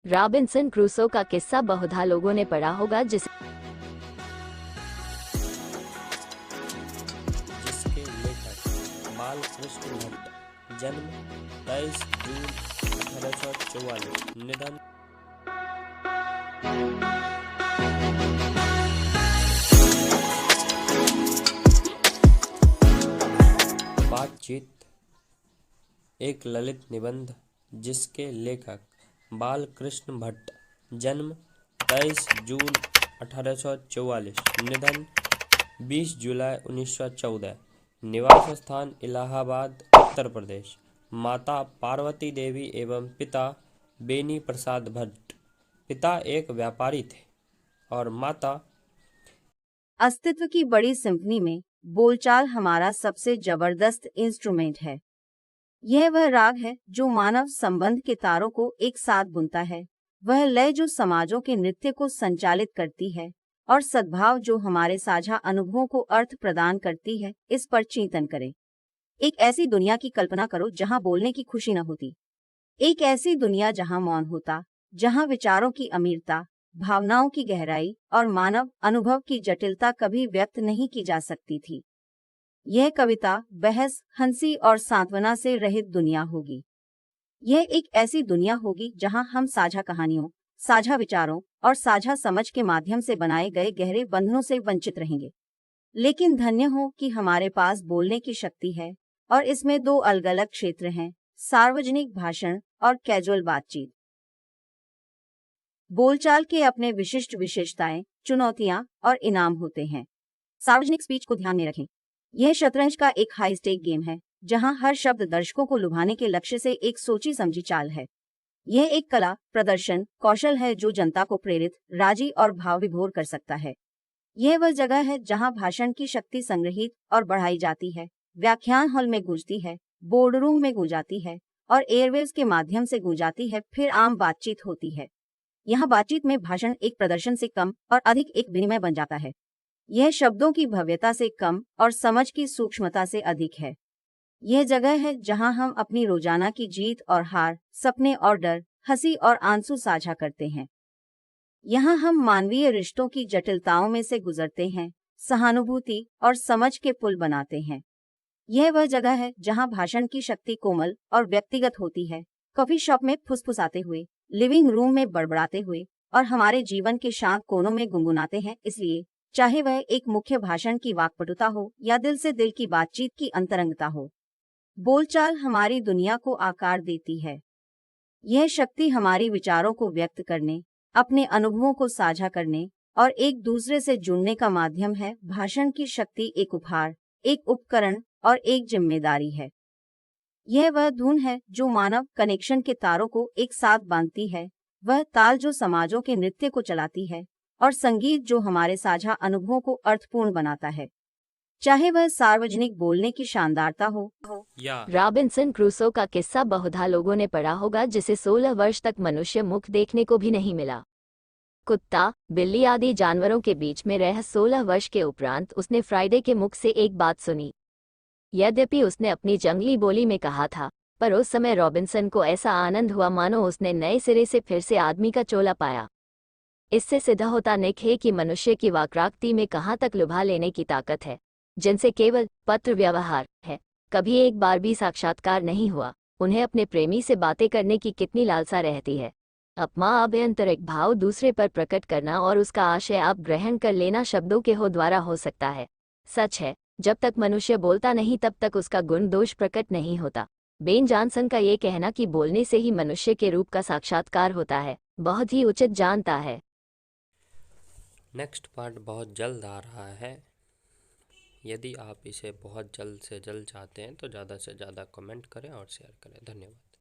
Robinson Crusoe का किस्सा बहुधा लोगों ने पढ़ा होगा, जिसे जिसके लेखक बालकृष्ण भट्ट, जन्म 23 जून 1844, निधन बातचीत एक ललित निबंध जिसके लेखक बालकृष्ण भट्ट, जन्म 23 जून 1844, निधन 20 जुलाई 1914, निवास स्थान इलाहाबाद, उत्तर प्रदेश। माता पार्वती देवी एवं पिता बेनी प्रसाद भट्ट। पिता एक व्यापारी थे और माता अस्तित्व की बड़ी सिम्फनी में बोलचाल हमारा सबसे जबरदस्त इंस्ट्रूमेंट है। यह वह राग है जो मानव संबंध के तारों को एक साथ बुनता है, वह लय जो समाजों के नृत्य को संचालित करती है और सद्भाव जो हमारे साझा अनुभवों को अर्थ प्रदान करती है। इस पर चिंतन करें। एक ऐसी दुनिया की कल्पना करो जहां बोलने की खुशी न होती। एक ऐसी दुनिया जहां मौन होता, जहां विचारों की अमीरता, भावनाओं की गहराई और मानव अनुभव की जटिलता कभी व्यक्त नहीं की जा सकती थी। यह कविता, बहस, हंसी और सांत्वना से रहित दुनिया होगी। यह एक ऐसी दुनिया होगी जहां हम साझा कहानियों, साझा विचारों और साझा समझ के माध्यम से बनाए गए गहरे बंधनों से वंचित रहेंगे। लेकिन धन्य हो कि हमारे पास बोलने की शक्ति है, और इसमें दो अलग अलग क्षेत्र हैं: सार्वजनिक भाषण और कैजुअल बातचीत। बोलचाल के अपने विशिष्ट विशेषताएं, चुनौतियां और इनाम होते हैं। सार्वजनिक स्पीच को ध्यान में रखें। यह शतरंज का एक हाई स्टेक गेम है, जहां हर शब्द दर्शकों को लुभाने के लक्ष्य से एक सोची समझी चाल है। यह एक कला, प्रदर्शन, कौशल है जो जनता को प्रेरित, राजी और भाव विभोर कर सकता है। यह वह जगह है जहां भाषण की शक्ति संग्रहित और बढ़ाई जाती है, व्याख्यान हॉल में गूंजती है, बोर्डरूम में गूंजाती है और एयरवेव्स के माध्यम से गूंजाती है, फिर आम बातचीत होती है। यहाँ बातचीत में भाषण एक प्रदर्शन से कम और अधिक एक विनिमय बन जाता है। यह शब्दों की भव्यता से कम और समझ की सूक्ष्मता से अधिक है। यह जगह है जहां हम अपनी रोजाना की जीत और हार, सपने और डर, हंसी और आंसू साझा करते हैं। यहाँ हम मानवीय रिश्तों की जटिलताओं में से गुजरते हैं, सहानुभूति और समझ के पुल बनाते हैं। यह वह जगह है जहां भाषण की शक्ति कोमल और व्यक्तिगत होती है, कॉफी शॉप में फुसफुसाते हुए, लिविंग रूम में बड़बड़ाते हुए और हमारे जीवन के शांत कोनों में गुनगुनाते हैं। इसलिए चाहे वह एक मुख्य भाषण की वाक्पटुता हो या दिल से दिल की बातचीत की अंतरंगता हो, बोलचाल हमारी दुनिया को आकार देती है। यह शक्ति हमारी विचारों को व्यक्त करने, अपने अनुभवों को साझा करने और एक दूसरे से जुड़ने का माध्यम है। भाषण की शक्ति एक उपहार, एक उपकरण और एक जिम्मेदारी है। यह वह धुन है जो मानव कनेक्शन के तारों को एक साथ बांधती है, वह ताल जो समाजों के नृत्य को चलाती है और संगीत जो हमारे साझा अनुभवों को अर्थपूर्ण बनाता है। चाहे वह सार्वजनिक बोलने की शानदारता हो या रॉबिन्सन क्रूसो का किस्सा बहुधा लोगों ने पढ़ा होगा, जिसे 16 वर्ष तक मनुष्य मुख देखने को भी नहीं मिला। कुत्ता, बिल्ली आदि जानवरों के बीच में रह 16 वर्ष के उपरांत उसने फ्राइडे के मुख से एक बात सुनी। यद्यपि उसने अपनी जंगली बोली में कहा था, पर उस समय रॉबिन्सन को ऐसा आनंद हुआ मानो उसने नए सिरे से फिर से आदमी का चोला पाया। इससे सिद्ध होता निक है कि मनुष्य की वाक्राक्ति में कहाँ तक लुभा लेने की ताकत है, जिनसे केवल पत्र व्यवहार है, कभी एक बार भी साक्षात्कार नहीं हुआ। उन्हें अपने प्रेमी से बातें करने की कितनी लालसा रहती है। अपना आभ्यंतरिक भाव दूसरे पर प्रकट करना और उसका आशय आप ग्रहण कर लेना शब्दों के हो द्वारा हो सकता है। सच है, जब तक मनुष्य बोलता नहीं तब तक उसका गुण दोष प्रकट नहीं होता। बेन जॉनसन का ये कहना कि बोलने से ही मनुष्य के रूप का साक्षात्कार होता है, बहुत ही उचित जानता है। नेक्स्ट पार्ट बहुत जल्द आ रहा है। यदि आप इसे बहुत जल्द से जल्द चाहते हैं तो ज़्यादा से ज़्यादा कमेंट करें और शेयर करें। धन्यवाद।